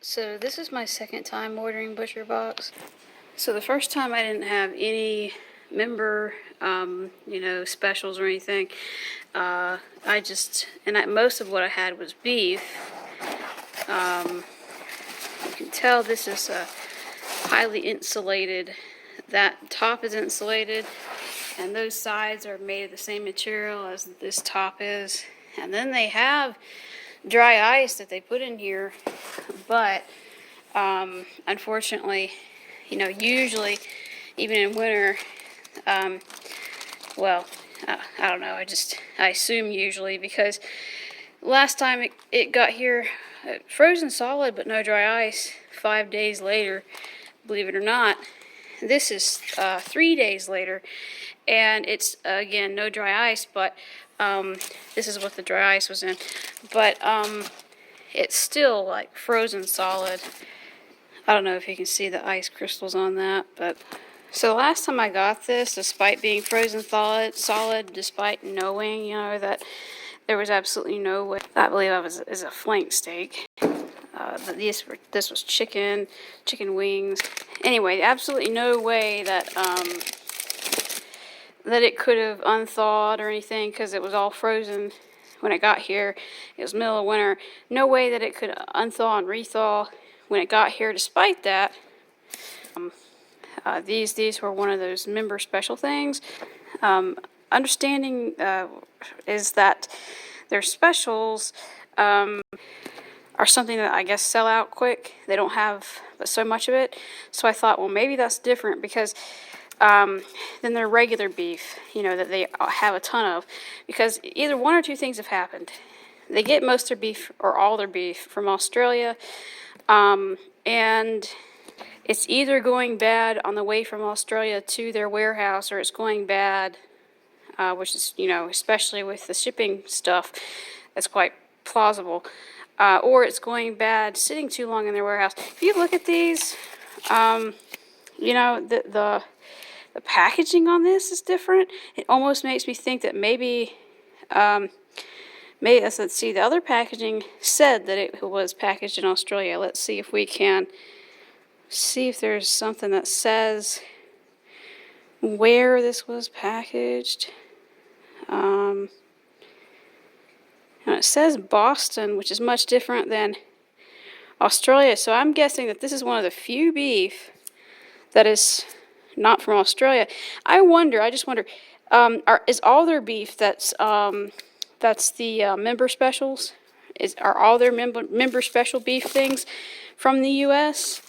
So this is my second time ordering ButcherBox. So the first time I didn't have any member, specials or anything. Most of what I had was beef. You can tell this is highly insulated. That top is insulated, and those sides are made of the same material as this top is. And then they have dry ice that they put in here, but unfortunately, usually, even in winter, I don't know, I assume usually, because last time it got here, frozen solid but no dry ice, 5 days later, believe it or not. This is 3 days later, and it's, again, no dry ice, but this is what the dry ice was in. But it's still like frozen solid. I don't know if you can see the ice crystals on that, but so the last time I got this, despite being frozen solid, despite knowing, that there was absolutely no way, I believe that is a flank steak. This was chicken wings. Anyway, absolutely no way that that it could have unthawed or anything, because it was all frozen when it got here. It was middle of winter. No way that it could unthaw and rethaw when it got here. Despite that, these were one of those member special things. Understanding is that their specials are something that I guess sell out quick. They don't have so much of it. So I thought, well, maybe that's different, because than their regular beef, that they have a ton of. Because either one or two things have happened. They get most of their beef, or all their beef, from Australia, and it's either going bad on the way from Australia to their warehouse, or it's going bad, which is, especially with the shipping stuff, that's quite plausible. Or it's going bad sitting too long in their warehouse. If you look at these, the packaging on this is different. It almost makes me think that maybe let's see, the other packaging said that it was packaged in Australia. Let's see if we can see if there's something that says where this was packaged. And it says Boston, which is much different than Australia. So I'm guessing that this is one of the few beef that is not from Australia. I just wonder, is all their beef that's the member specials? Are all their member special beef things from the U.S.?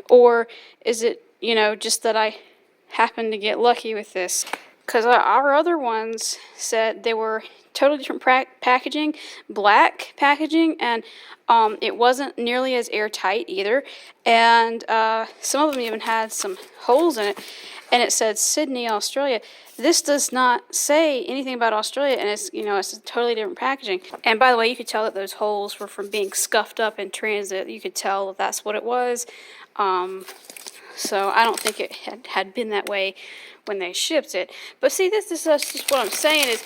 Or is it, just that I happened to get lucky with this? Because our other ones said they were totally different packaging, black packaging, and it wasn't nearly as airtight either. And some of them even had some holes in it, and it said Sydney, Australia. This does not say anything about Australia, and it's it's a totally different packaging. And by the way, you could tell that those holes were from being scuffed up in transit. You could tell that that's what it was. So I don't think it had been that way when they shipped it. But see, this is just what I'm saying is,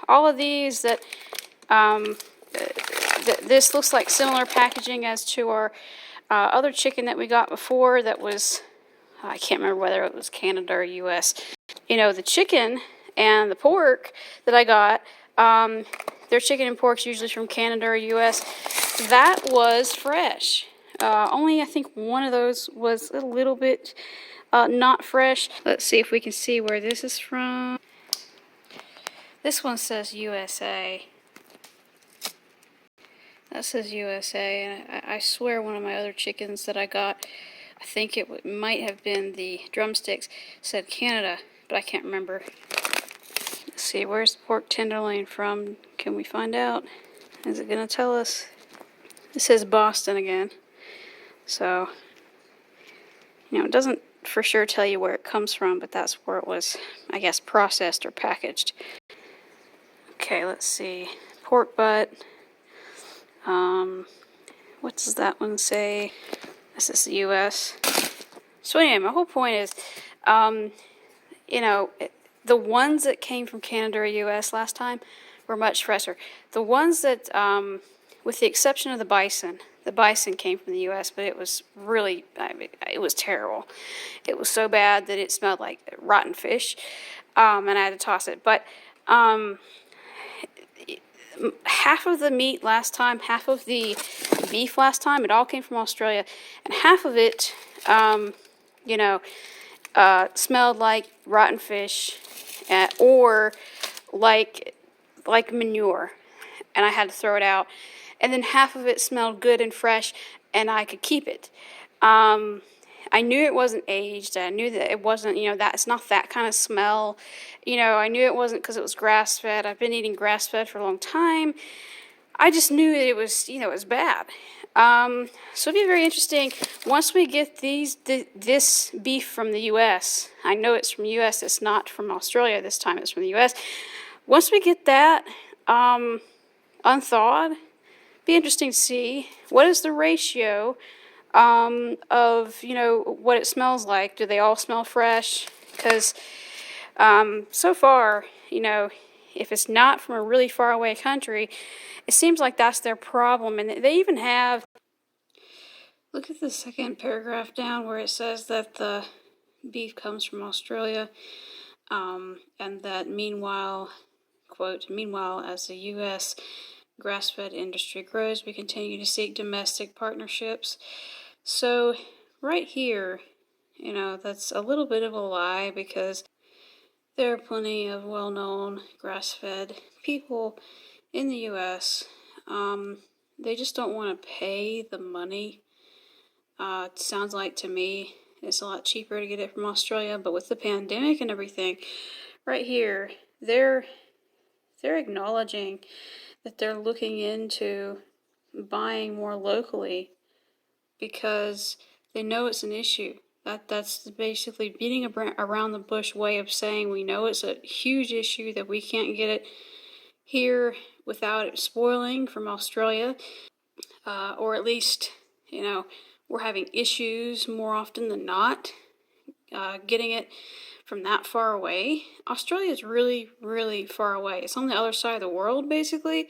all of these that this looks like similar packaging as to our other chicken that we got before. That was, I can't remember whether it was Canada or U.S. The chicken and the pork that I got, their chicken and pork's usually from Canada or U.S. That was fresh. Only I think one of those was a little bit not fresh. Let's see if we can see where this is from. This one says USA. That says USA, and I swear one of my other chickens that I got, I think it might have been the drumsticks, said Canada, but I can't remember. Let's see, where's the pork tenderloin from? Can we find out? Is it going to tell us? It says Boston again. So, it doesn't for sure tell you where it comes from, but that's where it was, I guess, processed or packaged. Okay, let's see. Pork butt. What does that one say? This is the U.S. So anyway, my whole point is, the ones that came from Canada or U.S. last time were much fresher. The ones that with the exception of the bison. The bison came from the U.S., but it was really, it was terrible. It was so bad that it smelled like rotten fish, and I had to toss it. But half of the meat last time, half of the beef last time, it all came from Australia, and half of it, you know, smelled like rotten fish, or like manure, and I had to throw it out. And then half of it smelled good and fresh, and I could keep it. I knew it wasn't aged. I knew that it wasn't, that's not that kind of smell. I knew it wasn't because it was grass-fed. I've been eating grass-fed for a long time. I just knew that it was, it was bad. So it'll be very interesting. Once we get this beef from the U.S., I know it's from the U.S., it's not from Australia this time, it's from the U.S. Once we get that unthawed, be interesting to see what is the ratio of what it smells like. Do they all smell fresh? Because so far, if it's not from a really far away country, it seems like that's their problem. And they even have, look at the second paragraph down where it says that the beef comes from Australia, and that meanwhile, quote, meanwhile, as the U.S. grass-fed industry grows, we continue to seek domestic partnerships. So right here, that's a little bit of a lie, because there are plenty of well-known grass-fed people in the U.S. They just don't want to pay the money. It sounds like to me it's a lot cheaper to get it from Australia, but with the pandemic and everything, right here, they're acknowledging that they're looking into buying more locally because they know it's an issue. That's basically beating around the bush way of saying we know it's a huge issue, that we can't get it here without it spoiling from Australia, or at least, we're having issues more often than not getting it from that far away. Australia is really, really far away. It's on the other side of the world, basically.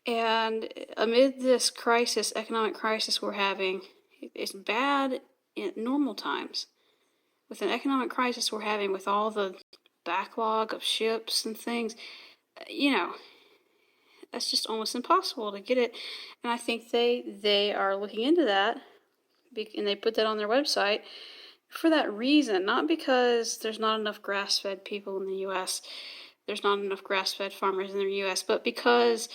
And amid this crisis, economic crisis we're having, it's bad in normal times. With an economic crisis we're having, with all the backlog of ships and things, that's just almost impossible to get it. And I think they are looking into that, and they put that on their website for that reason, not because there's not enough grass-fed people in the U.S., there's not enough grass-fed farmers in the U.S., but because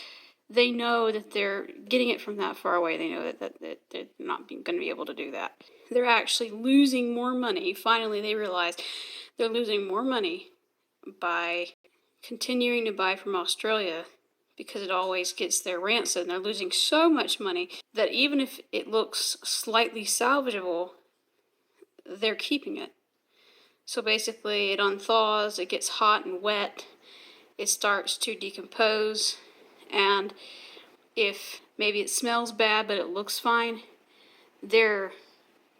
they know that they're getting it from that far away. They know that they're not going to be able to do that. They're actually losing more money. Finally, they realize they're losing more money by continuing to buy from Australia, because it always gets their rancid. And they're losing so much money that even if it looks slightly salvageable, they're keeping it. So basically, it unthaws, it gets hot and wet, it starts to decompose, and if maybe it smells bad but it looks fine, they're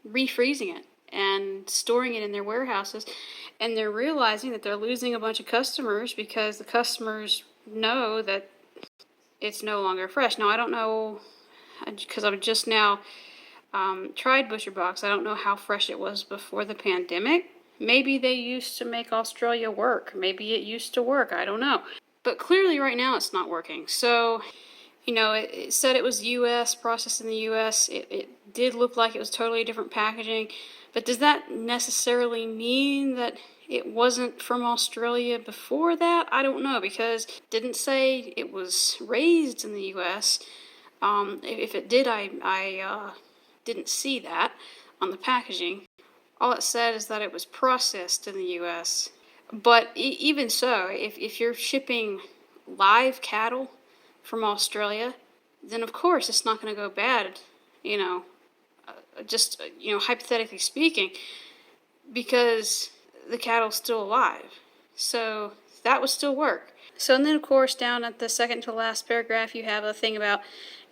refreezing it and storing it in their warehouses, and they're realizing that they're losing a bunch of customers because the customers know that it's no longer fresh. Now, I don't know, because I've just now tried ButcherBox. I don't know how fresh it was before the pandemic. Maybe they used to make Australia work. Maybe it used to work. I don't know. But clearly right now it's not working. So, it said it was U.S., processed in the U.S. It did look like it was totally different packaging. But does that necessarily mean that it wasn't from Australia before that? I don't know, because it didn't say it was raised in the U.S. If it did, I didn't see that on the packaging. All it said is that it was processed in the U.S. But even so, if you're shipping live cattle from Australia, then of course it's not going to go bad, hypothetically speaking, because the cattle's still alive. So that would still work. So, and then of course down at the second to last paragraph, you have a thing about,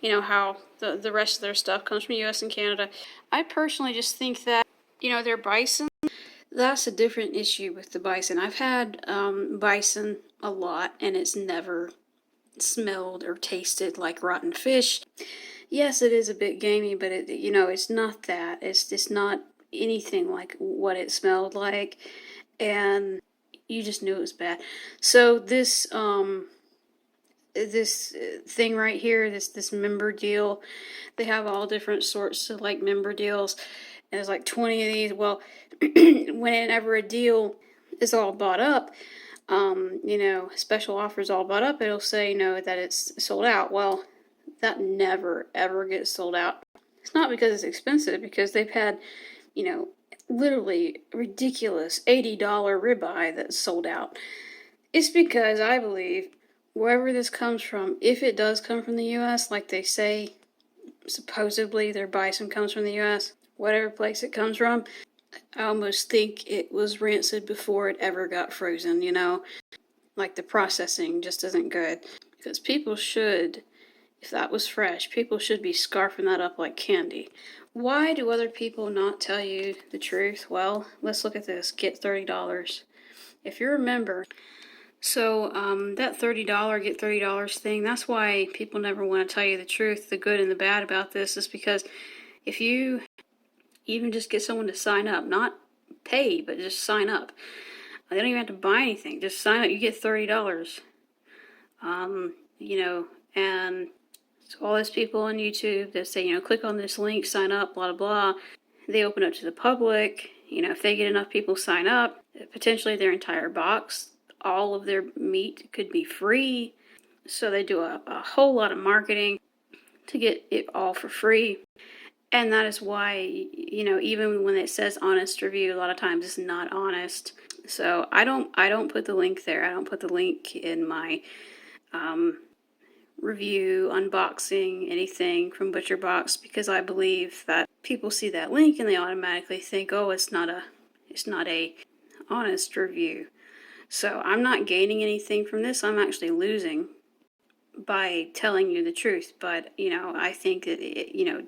how the rest of their stuff comes from U.S. and Canada. I personally just think that, their bison, that's a different issue with the bison. I've had bison a lot, and it's never smelled or tasted like rotten fish. Yes, it is a bit gamey, but it's not that. It's not anything like what it smelled like, and you just knew it was bad. So this thing right here, this member deal, they have all different sorts of like member deals, and there's like 20 of these. Well, whenever a deal is all bought up, special offers all bought up, it'll say, that it's sold out. Well, that never ever gets sold out. It's not because it's expensive, because they've had, literally ridiculous $80 ribeye that's sold out. It's because I believe wherever this comes from, if it does come from the U.S., like they say, supposedly their bison comes from the U.S., whatever place it comes from, I almost think it was rancid before it ever got frozen, Like the processing just isn't good. Because people should, if that was fresh, people should be scarfing that up like candy. Why do other people not tell you the truth? Well, let's look at this. Get $30. If you remember, so that $30 get $30 thing, that's why people never want to tell you the truth, the good and the bad about this, is because if you even just get someone to sign up, not pay, but just sign up. They don't even have to buy anything. Just sign up. You get $30. And so all those people on YouTube that say, click on this link, sign up, blah, blah, blah, they open up to the public. If they get enough people sign up, potentially their entire box, all of their meat could be free. So they do a whole lot of marketing to get it all for free. And that is why, even when it says honest review, a lot of times it's not honest. So I don't put the link there. I don't put the link in my review, unboxing, anything from ButcherBox, because I believe that people see that link and they automatically think, oh, it's not a honest review. So I'm not gaining anything from this. I'm actually losing by telling you the truth. But, I think that,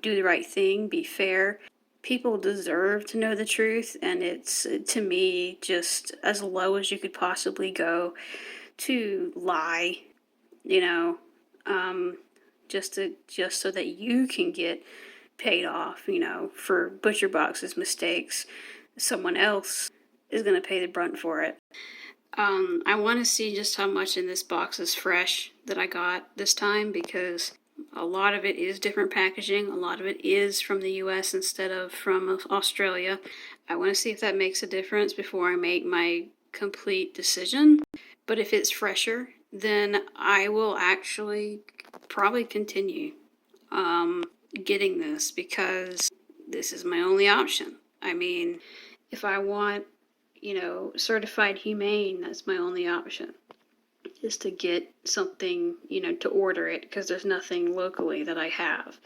do the right thing, be fair. People deserve to know the truth, and it's, to me, just as low as you could possibly go to lie, just so that you can get paid off, for ButcherBox's mistakes. Someone else is going to pay the brunt for it. I want to see just how much in this box is fresh that I got this time, because a lot of it is different packaging. A lot of it is from the U.S. instead of from Australia. I want to see if that makes a difference before I make my complete decision. But if it's fresher, then I will actually probably continue getting this, because this is my only option. I mean, if I want, certified humane, that's my only option, is to get something, to order it, because there's nothing locally that I have.